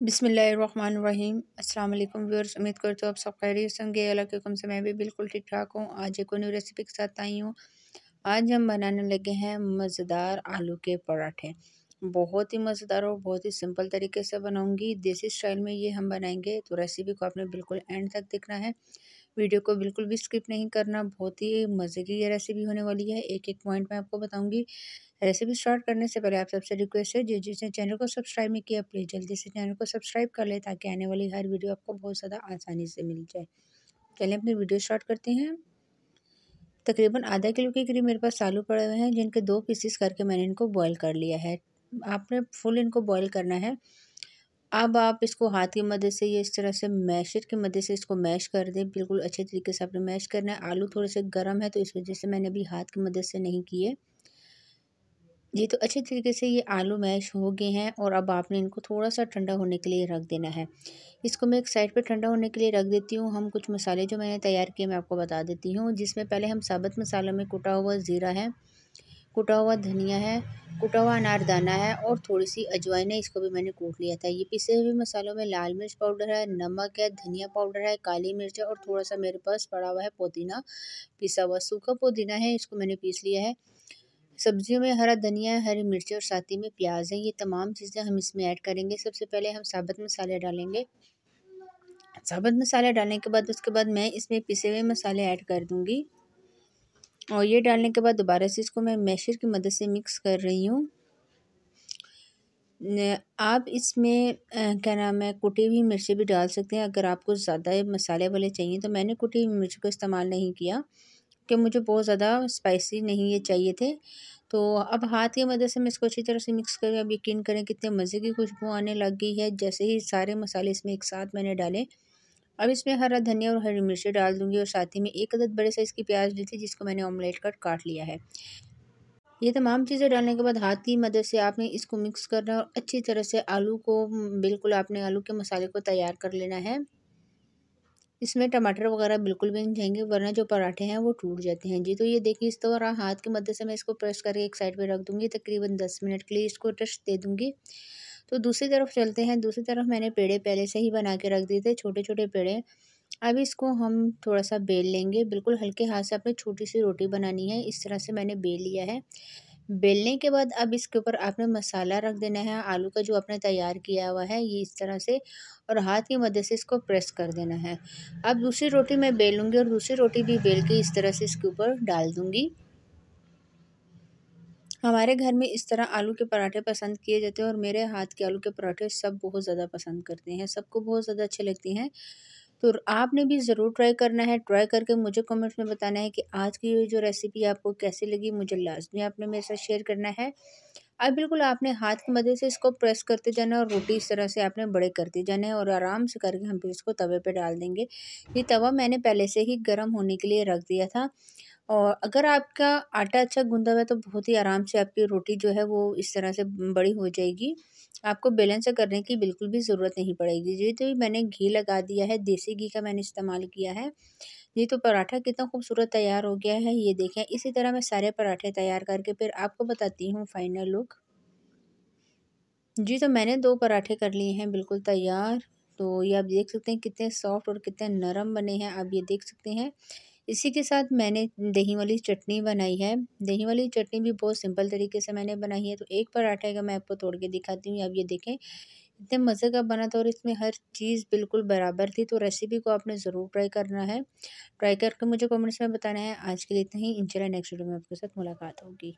बिस्मिल्लाहिर्रहमानिर्रहीम। अस्सलाम वालेकुम व्यूअर्स, उम्मीद करते हो आप सब खैरियत से होंगे। अल्लाह के हुक्म से मैं भी बिल्कुल ठीक ठाक हूँ। आज एक और न्यू रेसिपी के साथ आई हूँ। आज हम बनाने लगे हैं मज़ेदार आलू के पराठे। बहुत ही मज़ेदार और बहुत ही सिंपल तरीके से बनाऊंगी। देसी स्टाइल में ये हम बनाएंगे, तो रेसिपी को आपने बिल्कुल एंड तक देखना है। वीडियो को बिल्कुल भी स्किप नहीं करना। बहुत ही मज़े की ये रेसिपी होने वाली है। एक एक पॉइंट मैं आपको बताऊंगी। रेसिपी स्टार्ट करने से पहले आप सबसे रिक्वेस्ट है, जिसने चैनल को सब्सक्राइब नहीं किया प्लीज़ जल्दी से चैनल को सब्सक्राइब कर ले, ताकि आने वाली हर वीडियो आपको बहुत ज़्यादा आसानी से मिल जाए। चलिए अपनी वीडियो स्टार्ट करते हैं। तकरीबन आधा किलो के करीब मेरे पास आलू पड़े हुए हैं, जिनके 2 पीसेस करके मैंने इनको बॉयल कर लिया है। आपने फुल इनको बॉयल करना है। अब आप इसको हाथ की मदद से, ये इस तरह से मैशर की मदद से इसको मैश कर दें। बिल्कुल अच्छे तरीके से आपने मैश करना है। आलू थोड़े से गर्म है, तो इस वजह से मैंने अभी हाथ की मदद से नहीं किए। जी, तो अच्छे तरीके से ये आलू मैश हो गए हैं और अब आपने इनको थोड़ा-सा ठंडा होने के लिए रख देना है। इसको मैं एक साइड पे ठंडा होने के लिए रख देती हूँ। हम कुछ मसाले जो मैंने तैयार किए मैं आपको बता देती हूँ, जिसमें पहले हम साबुत मसालों में कुटा हुआ ज़ीरा है, कुटा हुआ धनिया है, कुटा हुआ अनारदाना है और थोड़ी-सी अजवाइन है, इसको भी मैंने कूट लिया था। ये पिसे हुए मसालों में लाल मिर्च पाउडर है, नमक है, धनिया पाउडर है, काली मिर्च है और थोड़ा-सा मेरे पास पड़ा हुआ है पुदीना, पिसा हुआ सूखा पुदीना है, इसको मैंने पीस लिया है। सब्जियों में हरा धनिया है, हरी मिर्ची और साथ ही में प्याज है। ये तमाम चीज़ें हम इसमें ऐड करेंगे। सबसे पहले हम साबुत मसाले डालेंगे। साबुत मसाले डालने के बाद उसके बाद मैं इसमें पिसे हुए मसाले ऐड कर दूँगी और ये डालने के बाद दोबारा से इसको मैं मैशर की मदद से मिक्स कर रही हूँ। आप इसमें क्या नाम है, कुटी हुई मिर्ची भी डाल सकते हैं अगर आपको ज़्यादा मसाले वाले चाहिए। तो मैंने कुटी हुई मिर्च को इस्तेमाल नहीं किया, कि मुझे बहुत ज़्यादा स्पाइसी नहीं ये चाहिए थे। तो अब हाथ की मदद से मैं इसको अच्छी तरह से मिक्स करें। अब यकीन करें कितने मज़े की खुशबू आने लग गई है, जैसे ही सारे मसाले इसमें एक साथ मैंने डाले। अब इसमें हरा धनिया और हरी मिर्ची डाल दूँगी और साथ ही में एक अदद बड़े साइज़ की प्याज ली थी, जिसको मैंने ऑमलेट कट काट लिया है। ये तमाम चीज़ें डालने के बाद हाथ की मदद से आपने इसको मिक्स करना है और अच्छी तरह से आलू को बिल्कुल आपने आलू के मसाले को तैयार कर लेना है। इसमें टमाटर वगैरह बिल्कुल भी नहीं जाएंगे, वरना जो पराठे हैं वो टूट जाते हैं। जी, तो ये देखिए इस तरह हाथ की मदद से मैं इसको प्रेस करके एक साइड पे रख दूँगी। तकरीबन 10 मिनट के लिए इसको रेस्ट दे दूँगी। तो दूसरी तरफ चलते हैं। दूसरी तरफ मैंने पेड़े पहले से ही बना के रख दिए थे, छोटे-छोटे पेड़े। अब इसको हम थोड़ा-सा बेल लेंगे। बिल्कुल हल्के हाथ से आपने छोटी-सी रोटी बनानी है। इस तरह से मैंने बेल लिया है। बेलने के बाद अब इसके ऊपर आपने मसाला रख देना है, आलू का जो आपने तैयार किया हुआ है, ये इस तरह से, और हाथ की मदद से इसको प्रेस कर देना है। अब दूसरी रोटी मैं बेलूँगी और दूसरी रोटी भी बेल के इस तरह से इसके ऊपर डाल दूँगी। हमारे घर में इस तरह आलू के पराठे पसंद किए जाते हैं और मेरे हाथ के आलू के पराठे सब बहुत ज़्यादा पसंद करते हैं, सबको बहुत ज़्यादा अच्छे लगते हैं। तो आपने भी ज़रूर ट्राई करना है। ट्राई करके मुझे कमेंट्स में बताना है कि आज की ये जो रेसिपी आपको कैसी लगी। मुझे लाज़मी आपने मेरे साथ शेयर करना है। अब बिल्कुल आपने हाथ की मदद से इसको प्रेस करते जाना है और रोटी इस तरह से आपने बड़े करते जाना है और आराम से करके हम फिर इसको तवे पे डाल देंगे। ये तवा मैंने पहले से ही गर्म होने के लिए रख दिया था। और अगर आपका आटा अच्छा गूँधा हुआ है, तो बहुत ही आराम से आपकी रोटी जो है वो इस तरह से बड़ी हो जाएगी। आपको बेलन से करने की बिल्कुल भी ज़रूरत नहीं पड़ेगी। जी, तो मैंने घी लगा दिया है, देसी घी का मैंने इस्तेमाल किया है। ये तो पराठा कितना खूबसूरत तैयार हो गया है, ये देखें। इसी तरह मैं सारे पराठे तैयार करके फिर आपको बताती हूँ फाइनल लुक। जी, तो मैंने 2 पराठे कर लिए हैं बिल्कुल तैयार। तो ये आप देख सकते हैं कितने सॉफ्ट और कितने नरम बने हैं, आप ये देख सकते हैं। इसी के साथ मैंने दही वाली चटनी बनाई है। दही वाली चटनी भी बहुत सिंपल तरीके से मैंने बनाई है। तो एक पराठे का मैं आपको तोड़ के दिखाती हूँ, आप ये देखें। इतने मज़े का बना था और इसमें हर चीज़ बिल्कुल बराबर थी। तो रेसिपी को आपने ज़रूर ट्राई करना है। ट्राई करके मुझे कमेंट्स में बताना है। आज के लिए इतना ही। इंशाल्लाह नेक्स्ट वीडियो में आपके साथ मुलाकात होगी।